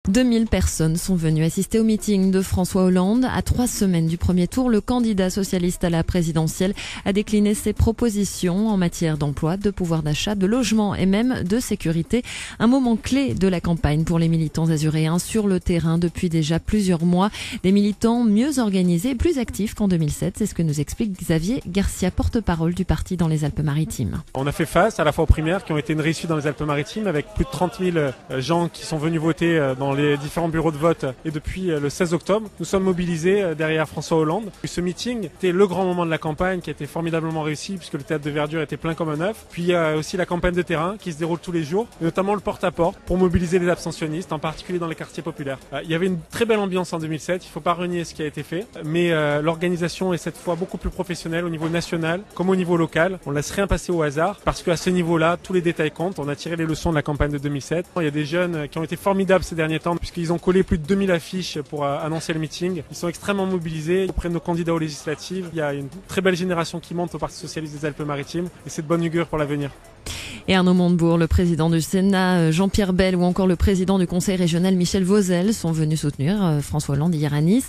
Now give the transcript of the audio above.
2000 personnes sont venues assister au meeting de François Hollande. À 3 semaines du premier tour, le candidat socialiste à la présidentielle a décliné ses propositions en matière d'emploi, de pouvoir d'achat, de logement et même de sécurité. Un moment clé de la campagne pour les militants azuréens sur le terrain depuis déjà plusieurs mois. Des militants mieux organisés et plus actifs qu'en 2007. C'est ce que nous explique Xavier Garcia, porte-parole du parti dans les Alpes-Maritimes. On a fait face à la fois aux primaires qui ont été une réussite dans les Alpes-Maritimes avec plus de 30 000 gens qui sont venus voter dans les différents bureaux de vote et depuis le 16 octobre, nous sommes mobilisés derrière François Hollande. Ce meeting était le grand moment de la campagne qui a été formidablement réussi puisque le théâtre de Verdure était plein comme un œuf. Puis il y a aussi la campagne de terrain qui se déroule tous les jours, et notamment le porte-à-porte pour mobiliser les abstentionnistes, en particulier dans les quartiers populaires. Il y avait une très belle ambiance en 2007, il ne faut pas renier ce qui a été fait, mais l'organisation est cette fois beaucoup plus professionnelle au niveau national comme au niveau local. On ne laisse rien passer au hasard parce qu'à ce niveau-là, tous les détails comptent. On a tiré les leçons de la campagne de 2007. Il y a des jeunes qui ont été formidables ces derniers temps puisqu'ils ont collé plus de 2000 affiches pour annoncer le meeting. Ils sont extrêmement mobilisés auprès de nos candidats aux législatives. Il y a une très belle génération qui monte au Parti socialiste des Alpes-Maritimes et c'est de bonne augure pour l'avenir. Et Arnaud Montebourg, le président du Sénat Jean-Pierre Bel ou encore le président du Conseil régional Michel Vauzel sont venus soutenir François Hollande hier à Nice.